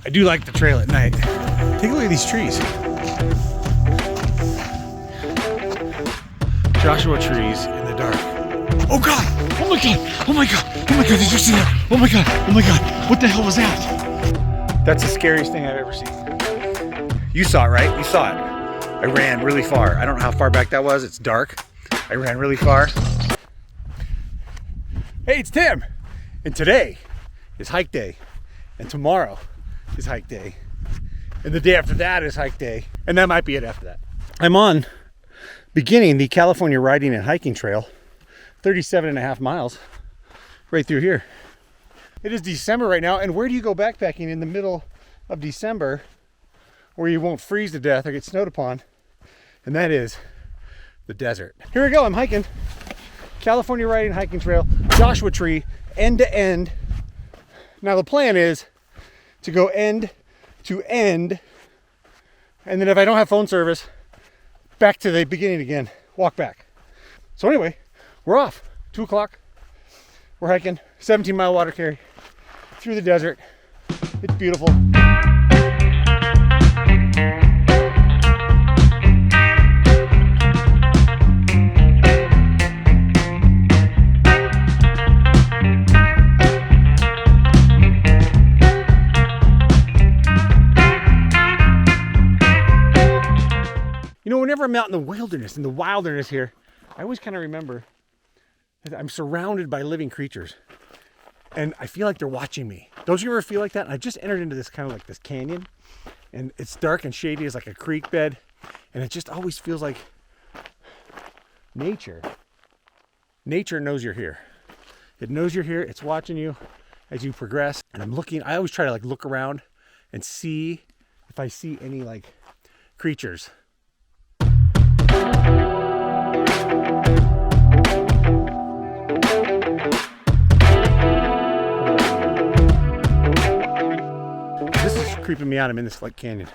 I do like the trail at night. Take a look at these trees. Joshua trees in the dark. Oh God! Oh my God! Oh my God! Oh my God! Did you see that? Oh my God! Oh my God! What the hell was that? That's the scariest thing I've ever seen. You saw it, right? You saw it. I ran really far. I don't know how far back that was. It's dark. I ran really far. Hey, it's Tim. And today is hike day. And tomorrow is hike day. And the day after that is hike day. And that might be it after that. I'm beginning the California Riding and Hiking Trail, 37.5 miles, right through here. It is December right now, and where do you go backpacking in the middle of December where you won't freeze to death or get snowed upon? And that is the desert. Here we go, I'm hiking. California Riding and Hiking Trail, Joshua Tree, end to end. Now the plan is to go end to end, and then if I don't have phone service, back to the beginning again, walk back. So anyway, we're off, 2 o'clock. We're hiking 17-mile water carry through the desert. It's beautiful. You know, whenever I'm out in the wilderness here, I always kind of remember that I'm surrounded by living creatures. And I feel like they're watching me. Don't you ever feel like that? I just entered into this kind of like this canyon. And it's dark and shady. It's like a creek bed. And it just always feels like nature knows you're here. It knows you're here. It's watching you as you progress. And I always try to like look around and see if I see any like creatures. This is creeping me out. I'm in this like canyon.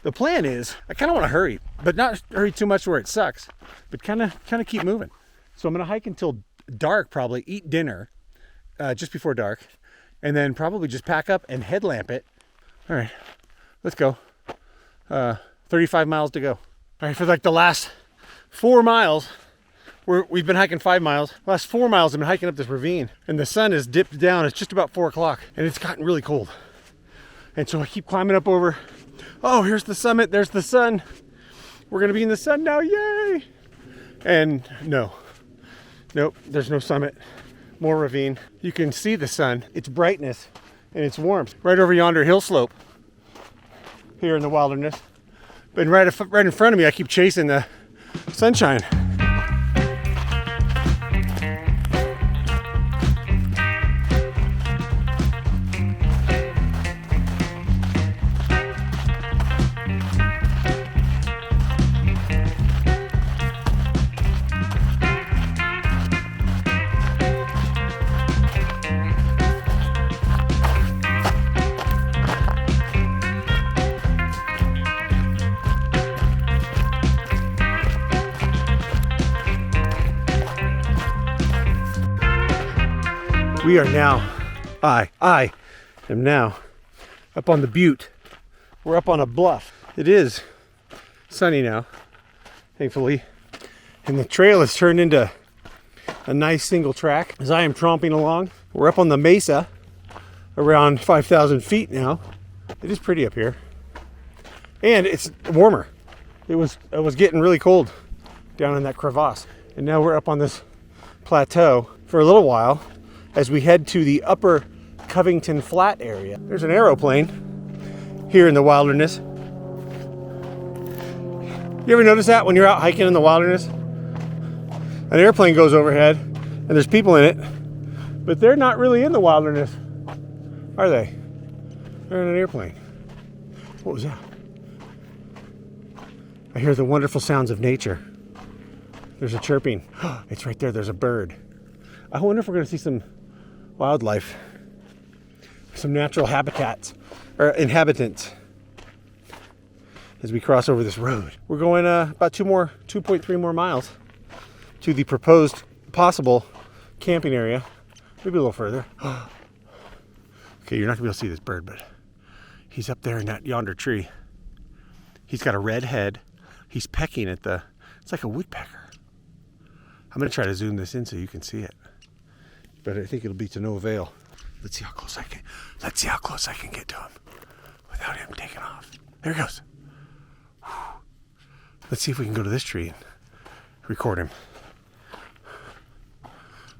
The plan is I kind of want to hurry, but not hurry too much where it sucks, but kind of keep moving. So I'm going to hike until dark, probably eat dinner just before dark, and then probably just pack up and headlamp it. All right, let's go. 35 miles to go. All right, for like the last 4 miles, we've been hiking 5 miles. Last 4 miles, I've been hiking up this ravine, and the sun has dipped down. It's just about 4 o'clock, and it's gotten really cold. And so I keep climbing up over. Oh, here's the summit. There's the sun. We're gonna be in the sun now, yay! And nope, there's no summit. More ravine. You can see the sun, its brightness, and its warmth right over Yonder Hill slope here in the wilderness. But right in front of me, I keep chasing the sunshine. We are now, I am now up on the butte. We're up on a bluff. It is sunny now, thankfully. And the trail has turned into a nice single track as I am tromping along. We're up on the mesa around 5,000 feet now. It is pretty up here. And it's warmer. It was getting really cold down in that crevasse. And now we're up on this plateau for a little while as we head to the upper Covington flat area. There's an aeroplane here in the wilderness. You ever notice that when you're out hiking in the wilderness? An airplane goes overhead and there's people in it, but they're not really in the wilderness, are they? They're in an airplane. What was that? I hear the wonderful sounds of nature. There's a chirping. It's right there. There's a bird. I wonder if we're going to see some wildlife, some natural habitats or inhabitants as we cross over this road. We're going about 2.3 more miles to the proposed possible camping area. Maybe a little further. Okay, you're not gonna be able to see this bird, but He's up there in that yonder tree. He's got a red head. He's pecking at the, it's like a woodpecker. I'm gonna try to zoom this in so you can see it. But I think it'll be to no avail. Let's see how close I can get to him without him taking off. There he goes. Whew. Let's see if we can go to this tree and record him.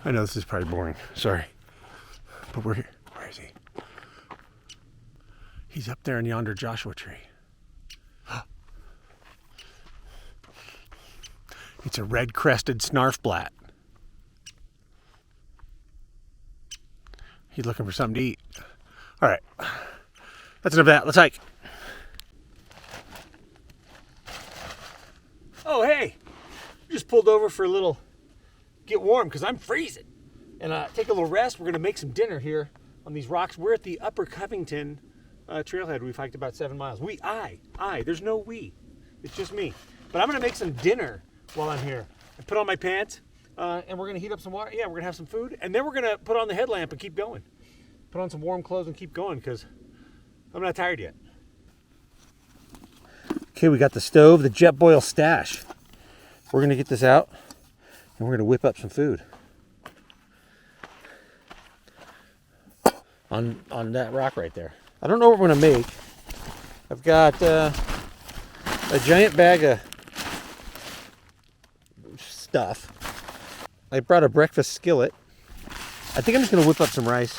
I know this is probably boring, sorry. But we're here. Where is he? He's up there in yonder Joshua tree. It's a red-crested snarfblat. He's looking for something to eat. All right, that's enough of that. Let's hike. Oh, hey, just pulled over for a little get warm because I'm freezing. And take a little rest. We're going to make some dinner here on these rocks. We're at the upper Covington trailhead. We've hiked about 7 miles. There's no we. It's just me. But I'm going to make some dinner while I'm here. I put on my pants, and we're going to heat up some water. Yeah, we're going to have some food. And then we're going to put on the headlamp and keep going. Put on some warm clothes and keep going because I'm not tired yet. Okay, we got the stove, the Jetboil stash. We're going to get this out, and we're going to whip up some food. On that rock right there. I don't know what we're going to make. I've got a giant bag of stuff. I brought a breakfast skillet. I think I'm just going to whip up some rice.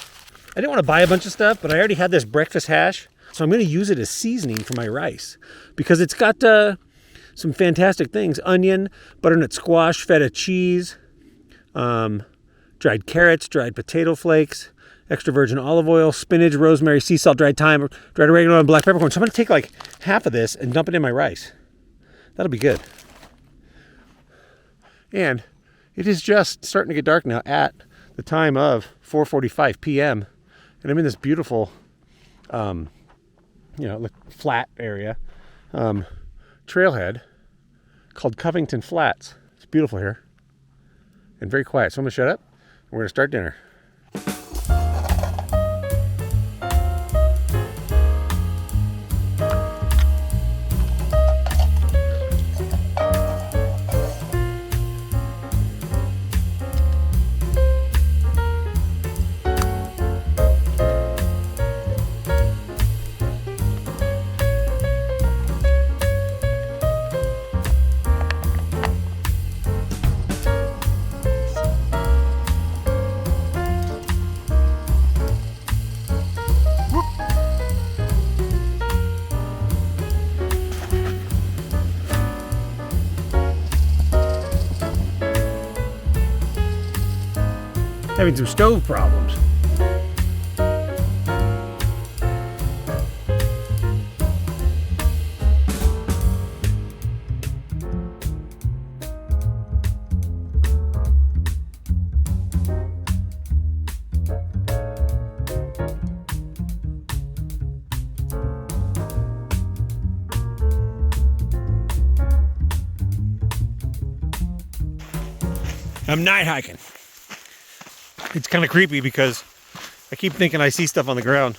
I didn't want to buy a bunch of stuff, but I already had this breakfast hash, so I'm going to use it as seasoning for my rice because it's got some fantastic things: onion, butternut squash, feta cheese, dried carrots, dried potato flakes, extra virgin olive oil, spinach, rosemary, sea salt, dried thyme, dried oregano, and black peppercorn. So I'm going to take like half of this and dump it in my rice. That'll be good. And it is just starting to get dark now at the time of 4:45 p.m. And I'm in this beautiful, flat area, trailhead called Covington Flats. It's beautiful here and very quiet. So I'm going to shut up and we're going to start dinner. Having some stove problems. I'm night hiking. It's kind of creepy because I keep thinking I see stuff on the ground,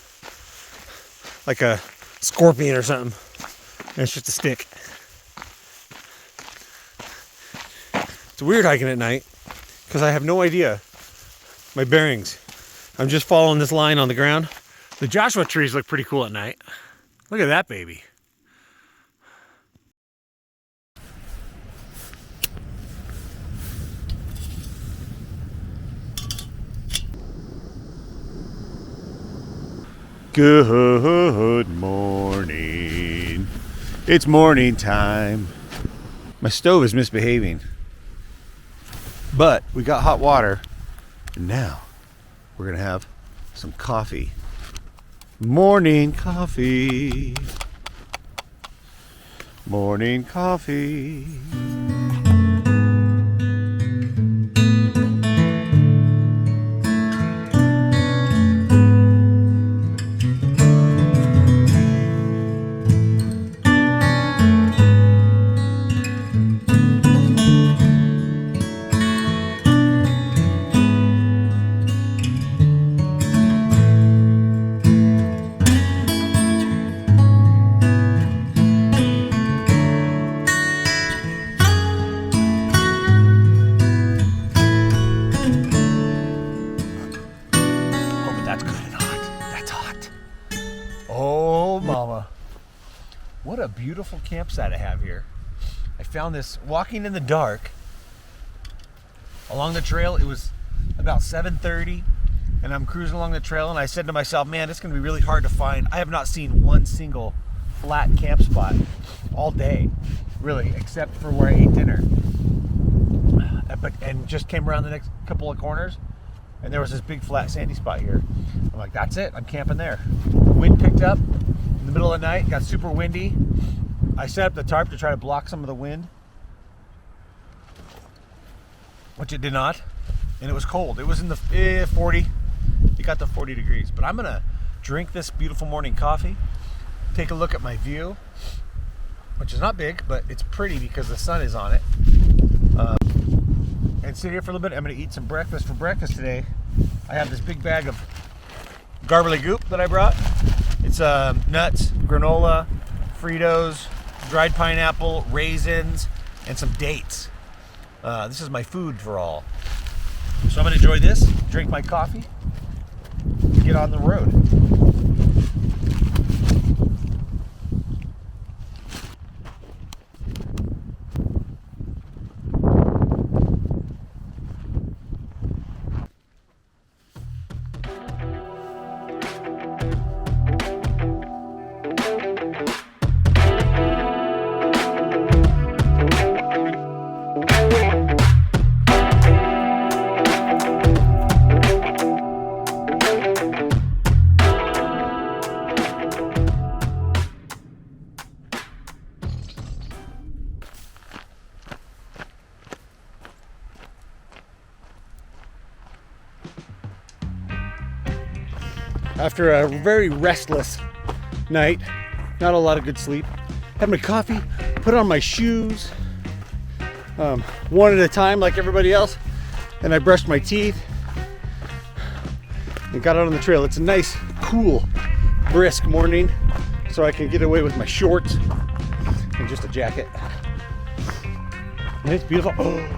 like a scorpion or something, and it's just a stick. It's weird hiking at night because I have no idea my bearings. I'm just following this line on the ground. The Joshua trees look pretty cool at night. Look at that baby. Good morning. It's morning time. My stove is misbehaving. But we got hot water. And now we're going to have some coffee. Morning coffee. Morning coffee. Oh, mama. What a beautiful campsite I have here. I found this walking in the dark along the trail. It was about 7:30, and I'm cruising along the trail, and I said to myself, man, it's going to be really hard to find. I have not seen one single flat camp spot all day, really, except for where I ate dinner. And just came around the next couple of corners, and there was this big flat sandy spot here. I'm like, that's it, I'm camping there. The wind picked up in the middle of the night, got super windy. I set up the tarp to try to block some of the wind, which it did not, and it was cold. It was in the 40, it got to 40 degrees. But I'm gonna drink this beautiful morning coffee, take a look at my view, which is not big, but it's pretty because the sun is on it. And sit here for a little bit. I'm going to eat some breakfast. For breakfast today, I have this big bag of garbly goop that I brought. It's nuts, granola, Fritos, dried pineapple, raisins, and some dates. This is my food for all. So I'm going to enjoy this, drink my coffee, and get on the road. After a very restless night, not a lot of good sleep, had my coffee, put on my shoes, one at a time like everybody else, and I brushed my teeth and got out on the trail. It's a nice, cool, brisk morning, so I can get away with my shorts and just a jacket. And it's beautiful. Oh,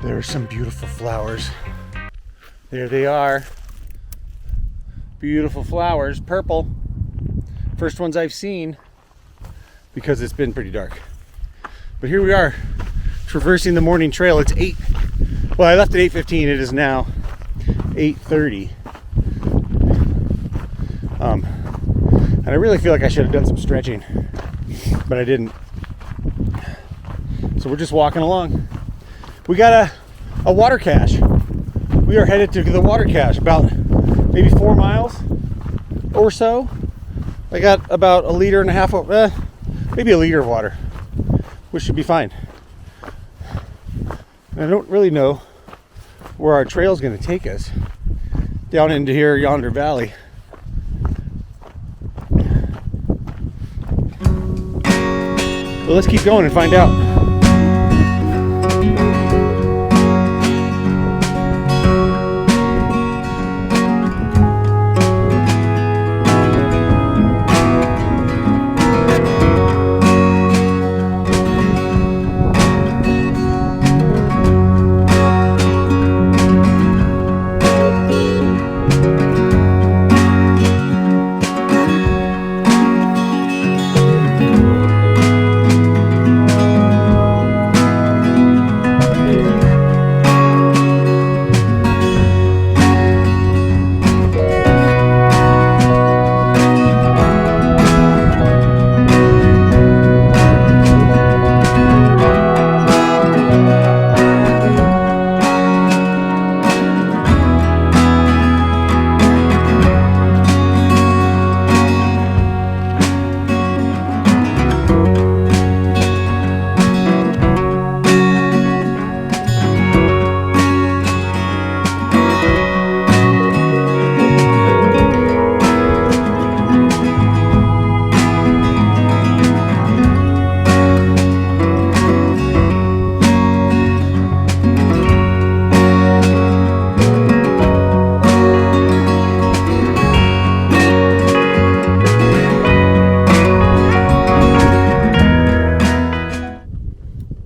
there are some beautiful flowers. There they are. Beautiful flowers, purple. First ones I've seen because it's been pretty dark. But here we are, traversing the morning trail. It's 8. Well, I left at 8:15. It is now 8:30. And I really feel like I should have done some stretching, but I didn't. So we're just walking along. We got a water cache. We are headed to the water cache, about maybe 4 miles or so. I got about 1.5 liters, maybe 1 liter of water, which should be fine. I don't really know where our trail is going to take us down into here, Yonder Valley. But let's keep going and find out.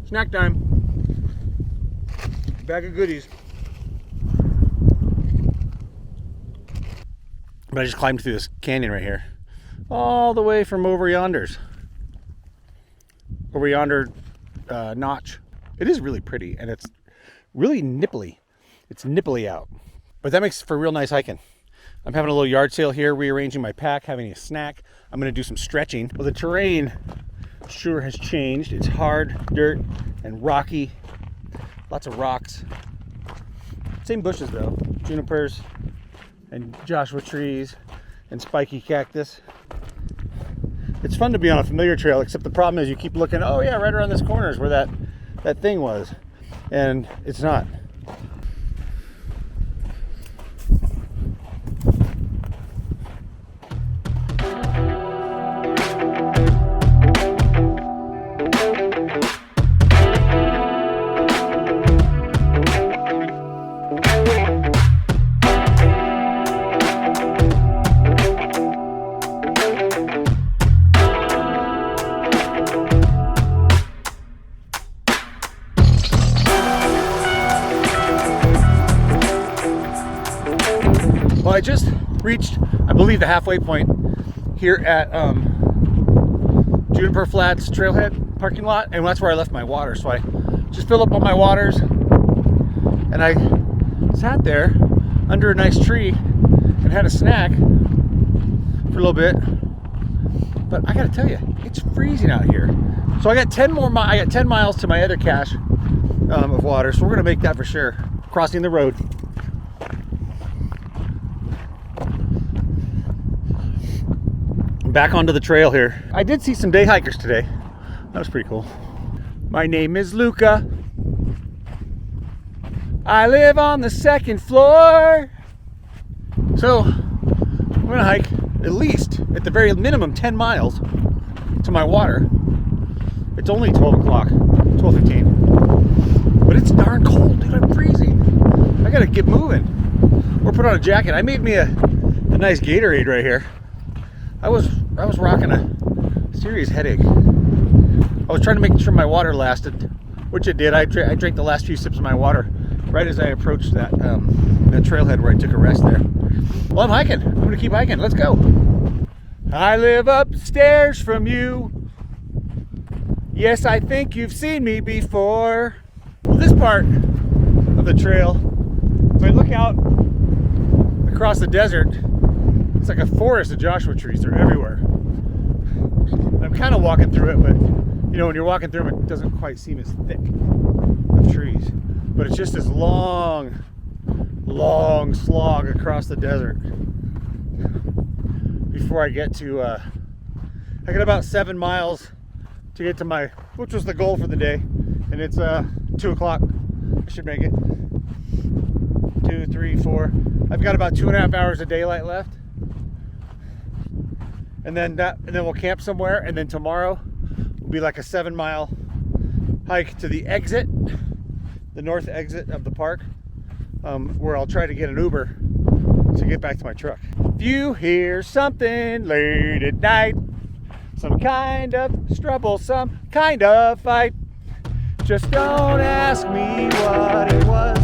Snack time. Bag of goodies. But I just climbed through this canyon right here. all the way from over yonder notch. It is really pretty, and it's really nipply. It's nipply out, but that makes for real nice hiking. I'm having a little yard sale here, rearranging my pack, having a snack. I'm going to do some stretching. Well, the terrain sure has changed. It's hard dirt and rocky, lots of rocks. Same bushes though, junipers and Joshua trees and spiky cactus. It's fun to be on a familiar trail, except the problem is you keep looking, oh yeah, right around this corner is where that thing was, and it's not. Well, I just reached, I believe, the halfway point here at Juniper Flats Trailhead parking lot, and that's where I left my water. So I just filled up on my waters, and I sat there under a nice tree and had a snack for a little bit. But I gotta tell you, it's freezing out here. So I got 10 miles to my other cache of water, so we're gonna make that for sure. Crossing the road. Back onto the trail here. I did see some day hikers today. That was pretty cool. My name is Luca. I live on the second floor. So I'm gonna hike at least, at the very minimum, 10 miles to my water. It's only 12 o'clock, 12:15. But it's darn cold, dude. I'm freezing. I gotta get moving or put on a jacket. I made me a nice Gatorade right here. I was rocking a serious headache. I was trying to make sure my water lasted, which it did. I drank the last few sips of my water right as I approached that trailhead where I took a rest there. Well, I'm hiking. I'm gonna keep hiking. Let's go. I live upstairs from you. Yes, I think you've seen me before. Well, this part of the trail, if I look out across the desert, it's like a forest of Joshua trees. They're everywhere. I'm kind of walking through it, but you know, when you're walking through them, it doesn't quite seem as thick of trees. But it's just this long slog across the desert before I get to, I got about 7 miles to get to which was the goal for the day. And it's 2 o'clock. I should make it. 2, 3, 4. I've got about 2.5 hours of daylight left. And then we'll camp somewhere, and then tomorrow will be like a 7-mile hike to the exit, the north exit of the park, where I'll try to get an Uber to get back to my truck. If you hear something late at night, some kind of struggle, some kind of fight, just don't ask me what it was.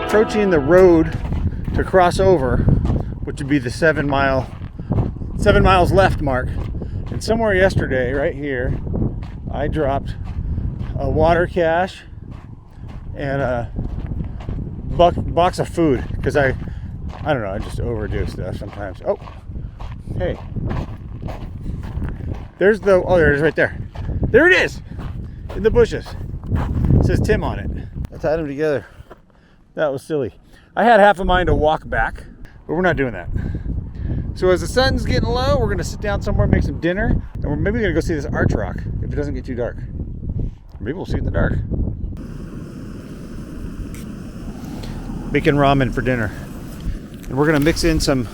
Approaching the road to cross over, which would be the 7 miles left mark. And somewhere yesterday, right here, I dropped a water cache and a box of food, because I don't know, I just overdo stuff sometimes. Oh, hey, there it is right there. There it is in the bushes. It says Tim on it. I tied them together. That was silly. I had half a mind to walk back, but we're not doing that. So as the sun's getting low, we're gonna sit down somewhere, make some dinner, and we're maybe gonna go see this arch rock if it doesn't get too dark. Maybe we'll see it in the dark. Making ramen for dinner. And we're gonna mix in some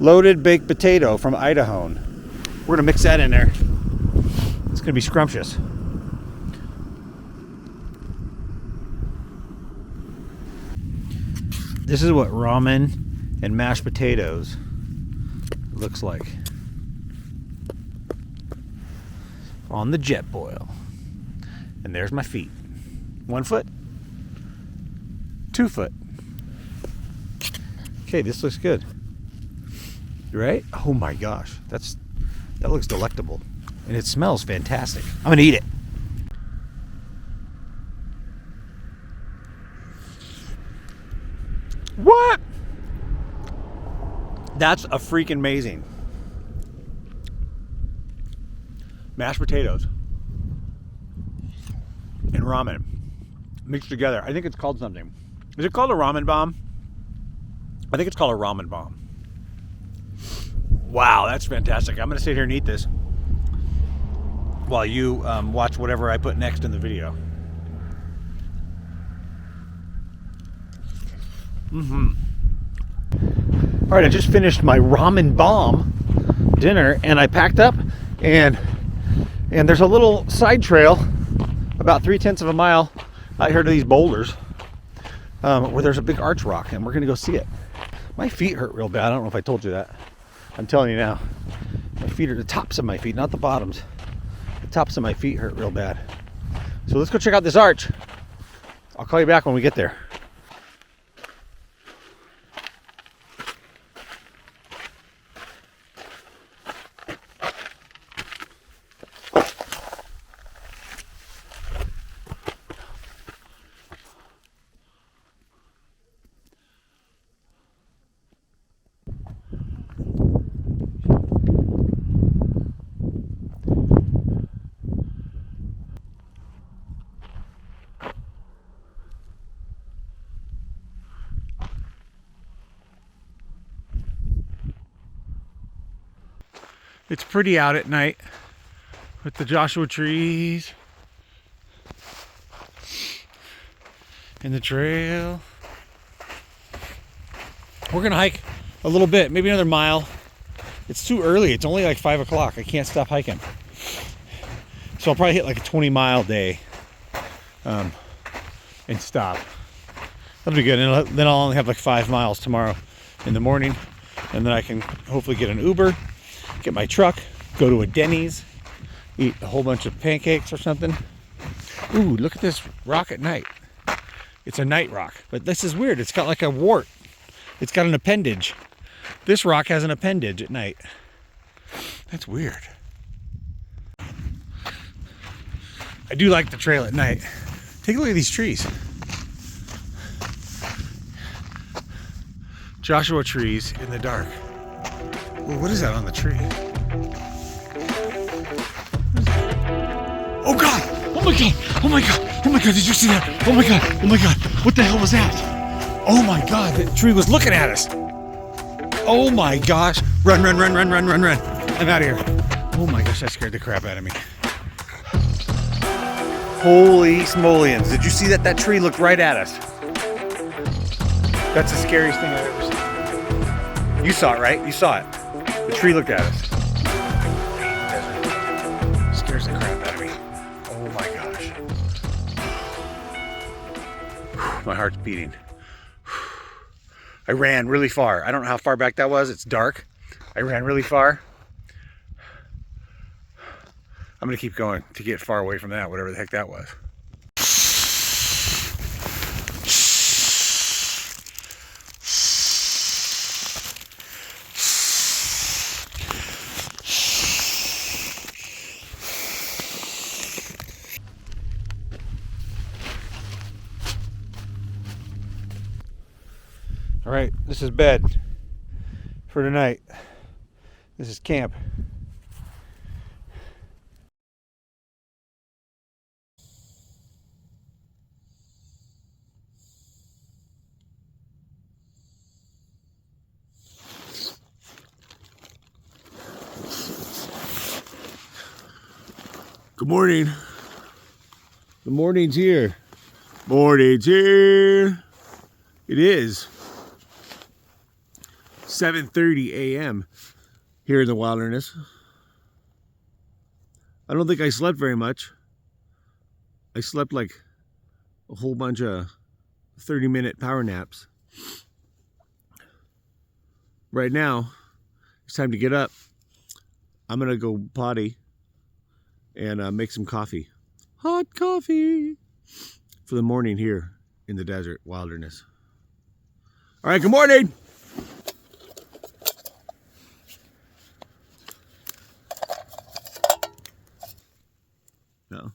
loaded baked potato from Idaho. We're gonna mix that in there. It's gonna be scrumptious. This is what ramen and mashed potatoes looks like. on the Jetboil. And there's my feet. 1 foot, 2 foot. Okay, this looks good. Right? Oh my gosh, that looks delectable. And it smells fantastic. I'm gonna eat it. What? That's a freaking amazing. Mashed potatoes and ramen mixed together. I think it's called something. Is it called a ramen bomb? I think it's called a ramen bomb. Wow, that's fantastic. I'm gonna sit here and eat this while you watch whatever I put next in the video. All right, I just finished my ramen bomb dinner, and I packed up, and there's a little side trail about 3/10 of a mile out here to these boulders where there's a big arch rock, and we're gonna go see it. My feet hurt real bad. I don't know if I told you that. I'm telling you now. My feet are the tops of my feet, not the bottoms. The tops of my feet hurt real bad. So let's go check out this arch. I'll call you back when we get there. It's pretty out at night with the Joshua trees and the trail. We're gonna hike a little bit, maybe another mile. It's too early. It's only like 5 o'clock. I can't stop hiking. So I'll probably hit like a 20-mile day and stop. That'll be good. And then I'll only have like 5 miles tomorrow in the morning. And then I can hopefully get an Uber, get my truck, go to a Denny's, eat a whole bunch of pancakes or something. Ooh, look at this rock at night. It's a night rock, but this is weird. It's got like a wart. It's got an appendage. This rock has an appendage at night. That's weird. I do like the trail at night. Take a look at these trees. Joshua trees in the dark. Well, what is that on the tree? Oh God! Oh my God! Oh my God! Oh my God! Did you see that? Oh my God! Oh my God! What the hell was that? Oh my God! The tree was looking at us. Oh my gosh! Run! Run! Run! Run! Run! Run! Run! I'm out of here. Oh my gosh! That scared the crap out of me. Holy smolians! Did you see that? That tree looked right at us. That's the scariest thing I've ever seen. You saw it, right? You saw it. The tree looked at us. Scares the crap out of me. Oh my gosh. My heart's beating. I ran really far. I don't know how far back that was. It's dark. I ran really far. I'm gonna keep going to get far away from that, whatever the heck that was. All right, this is bed for tonight. This is camp. Good morning. The morning's here. Morning's here. It is 7:30 a.m. here in the wilderness. I don't think I slept very much. I slept like a whole bunch of 30-minute power naps. Right now, it's time to get up. I'm gonna go potty and make some coffee. Hot coffee for the morning here in the desert wilderness. All right, good morning. No.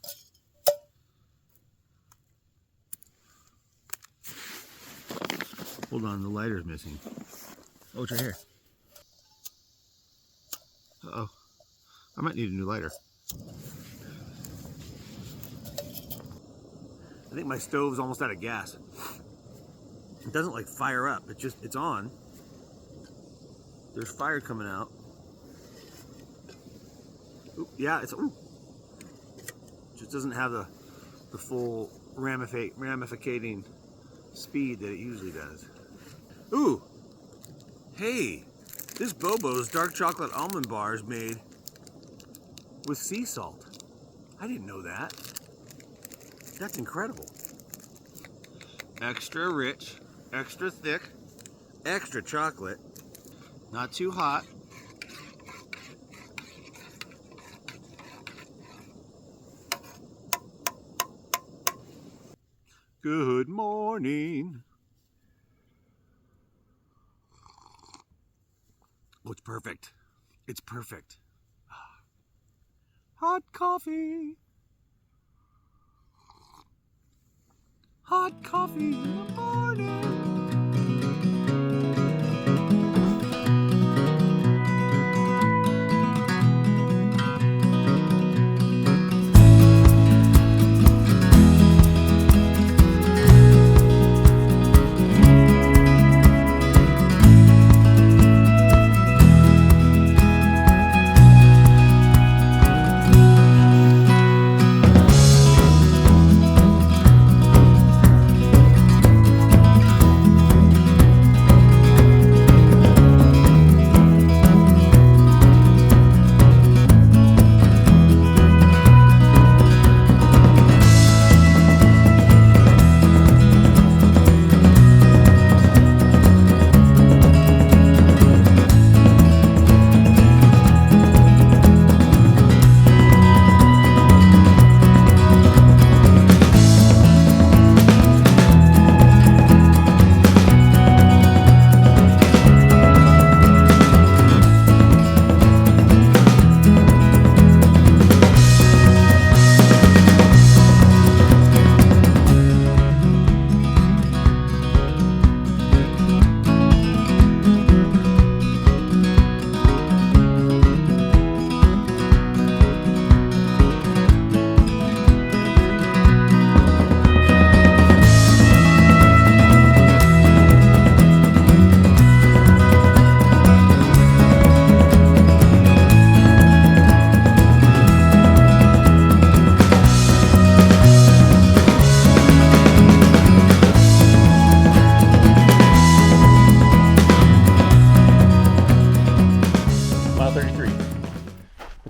Hold on, the lighter's missing. Oh, it's right here. Uh-oh. I might need a new lighter. I think my stove's almost out of gas. It doesn't like fire up, it's on. There's fire coming out. Ooh, yeah, ooh. Just doesn't have the full ramificating speed that it usually does. Ooh, hey, this Bobo's dark chocolate almond bar is made with sea salt. I didn't know that. That's incredible. Extra rich, extra thick, extra chocolate, not too hot. Good morning. Oh, it's perfect. It's perfect. Hot coffee. Hot coffee in the morning.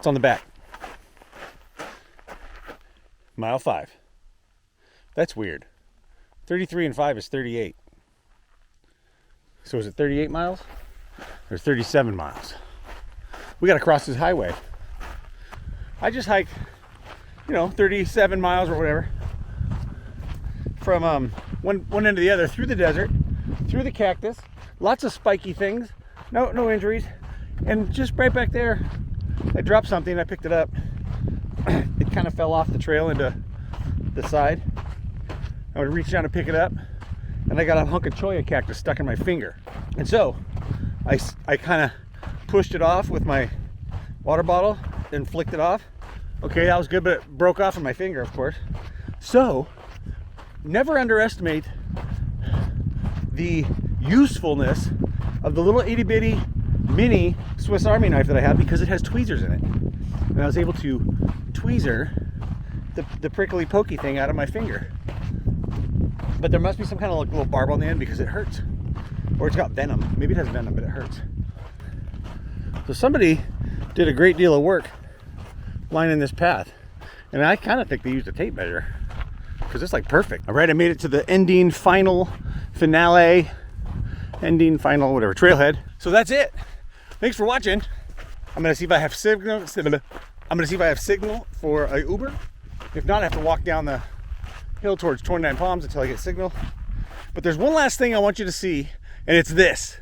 On the back. Mile 5. That's weird. 33 and 5 is 38. So is it 38 miles? Or 37 miles? We gotta cross this highway. I just hiked, 37 miles or whatever. From one end to the other, through the desert, through the cactus, lots of spiky things, no injuries, and just right back there, I dropped something, I picked it up. It kind of fell off the trail into the side. I would reach down to pick it up, and I got a hunk of cholla cactus stuck in my finger. And so I kind of pushed it off with my water bottle and flicked it off. Okay, that was good, but it broke off in my finger, of course. So never underestimate the usefulness of the little itty bitty mini Swiss Army knife that I have, because it has tweezers in it, and I was able to tweezer the prickly pokey thing out of my finger. But there must be some kind of like little barb on the end, because it hurts, or it's got venom. Maybe it has venom, but it hurts. So somebody did a great deal of work lining this path, and I kind of think they used a tape measure, because it's like perfect. All right, I made it to the ending final whatever trailhead. So that's it. Thanks for watching. I'm gonna see if I have signal. I'm gonna see if I have signal for a Uber. If not, I have to walk down the hill towards 29 Palms until I get signal. But there's one last thing I want you to see, and it's this.